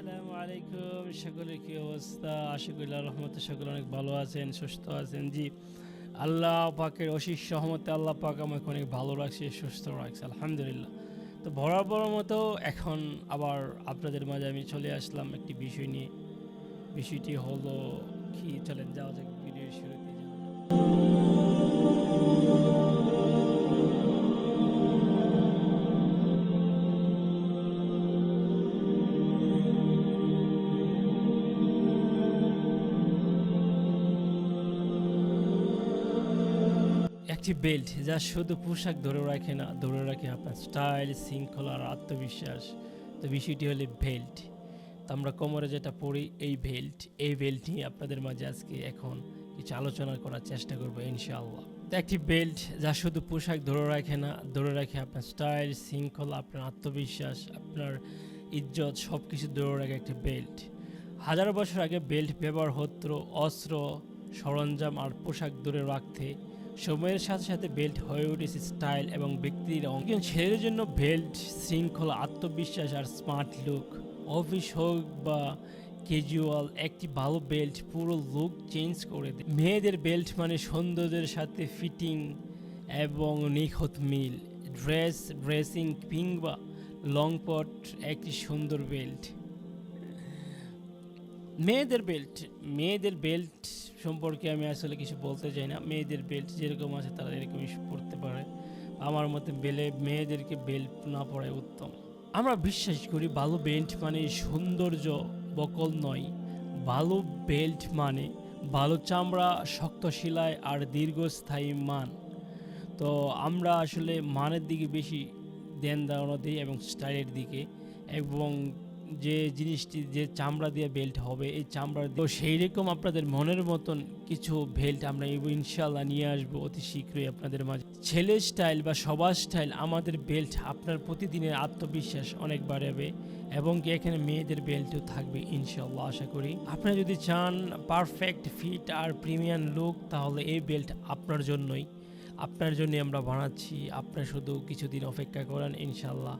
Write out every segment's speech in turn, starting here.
আসসালামু আলাইকুম, সকলের কি অবস্থা? আশা করি আল্লাহর রহমতে সকলে অনেক ভালো আছেন, সুস্থ আছেন। জি, আল্লাহ পাকের অশেষ রহমতে আল্লাহ পাক আমাকে অনেক ভালো রাখছে, সুস্থ রাখছে, আলহামদুলিল্লাহ। তো বরাবর মতো এখন আবার আপনাদের মাঝে আমি চলে আসলাম একটি বিষয় নিয়ে। বিষয়টি হলো কি, চলেন যাওয়া যাক ভিডিওর শুরুতে। একটি বেল্ট যা শুধু পোশাক ধরে রাখে না, ধরে রাখে আপনার স্টাইল, শৃঙ্খলা আর আত্মবিশ্বাস। তো বিষয়টি হলো বেল্ট। তো আমরা কোমরে যেটা পরি এই বেল্ট নিয়ে আপনাদের মাঝে আজকে এখন কিছু আলোচনা করার চেষ্টা করবো ইনশাআল্লাহ। তো একটি বেল্ট যা শুধু পোশাক ধরে রাখে না, ধরে রাখে আপনার স্টাইল, শৃঙ্খলা, আপনার আত্মবিশ্বাস, আপনার ইজ্জত, সব কিছু ধরে রাখে একটি বেল্ট। হাজারো বছর আগে বেল্ট ব্যবহার হতো অস্ত্র, সরঞ্জাম আর পোশাক ধরে রাখতে। সময়ের সাথে সাথে বেল্ট হয়ে উঠেছে স্টাইল এবং ব্যক্তির একজন ছেলের জন্য বেল্ট শৃঙ্খলা, আত্মবিশ্বাস আর স্মার্ট লুক। অফিস হোক বা ক্যাজুয়াল, একটি ভালো বেল্ট পুরো লুক চেঞ্জ করে দেয়। মেয়েদের বেল্ট মানে সৌন্দর্যের সাথে ফিটিং এবং নিখুঁত মিল। ড্রেসিং কিংবা লং পট, একটি সুন্দর বেল্ট। মেয়েদের বেল্ট সম্পর্কে আমি আসলে কিছু বলতে চাই না। মেয়েদের বেল্ট যেরকম আছে তারা এরকমই পড়তে পারে। আমার মতে মেয়েদেরকে বেল্ট না পড়াই উত্তম। আমরা বিশ্বাস করি ভালো বেল্ট মানে সৌন্দর্য বকল নয়। ভালো বেল্ট মানে ভালো চামড়া, শক্ত সেলাই আর দীর্ঘস্থায়ী মান। তো আমরা আসলে মানের দিকে বেশি ধারণা দিই এবং স্টাইলের দিকে। এবং যে জিনিসটি, যে চামড়া দিয়ে বেল্ট হবে, এই চামড়া তো সেই রকম আপনাদের মনের মতন কিছু বেল্ট আমরা ইনশাল্লাহ নিয়ে আসবো অতি শীঘ্রই আপনাদের মাঝে। ছেলের স্টাইল বা সবার স্টাইল, আমাদের বেল্ট আপনার প্রতিদিনের আত্মবিশ্বাস অনেক বাড়াবে এবং কি এখানে মেয়েদের বেল্টও থাকবে ইনশাল্লাহ। আশা করি আপনারা যদি চান পারফেক্ট ফিট আর প্রিমিয়াম লুক, তাহলে এই বেল্ট আপনার জন্যই। আপনার জন্য আমরা বানাচ্ছি। আপনার শুধু কিছুদিন অপেক্ষা করেন, ইনশাল্লাহ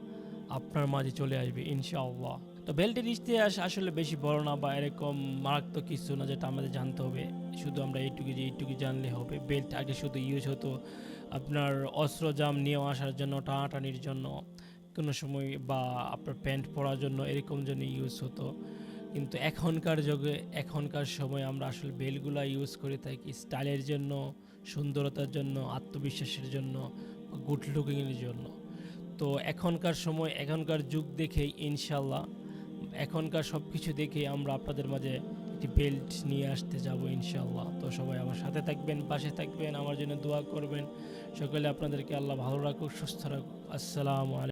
আপনার মাঝে চলে আসবে ইনশাআল্লাহ। তো বেল্টের ইতিহাস আসলে বেশি বড় না বা এরকম মারাত্মক কিছু না যেটা আমাদের জানতে হবে। শুধু আমরা এইটুকু জানলে হবে। বেল্ট আগে শুধু ইউজ হতো আপনার অস্ত্রজাম নিয়ে আসার জন্য, টানাটানির জন্য কোনো সময়, বা আপনার প্যান্ট পরার জন্য, এরকম জন্য ইউজ হতো। কিন্তু এখনকার সময় আমরা আসলে বেল্টগুলো ইউজ করে থাকি স্টাইলের জন্য, সুন্দরতার জন্য, আত্মবিশ্বাসের জন্য, গুড লুকিংয়ের জন্য। তো এখনকার যুগ দেখেই ইনশাল্লাহ, এখনকার সব কিছু দেখেই আমরা আপনাদের মাঝে একটি বেল্ট নিয়ে আসতে যাব ইনশাল্লাহ। তো সবাই আমার সাথে থাকবেন, পাশে থাকবেন, আমার জন্য দোয়া করবেন। সকলে আপনাদেরকে আল্লাহ ভালো রাখুক, সুস্থ রাখুক। আসসালামু আলাইকুম।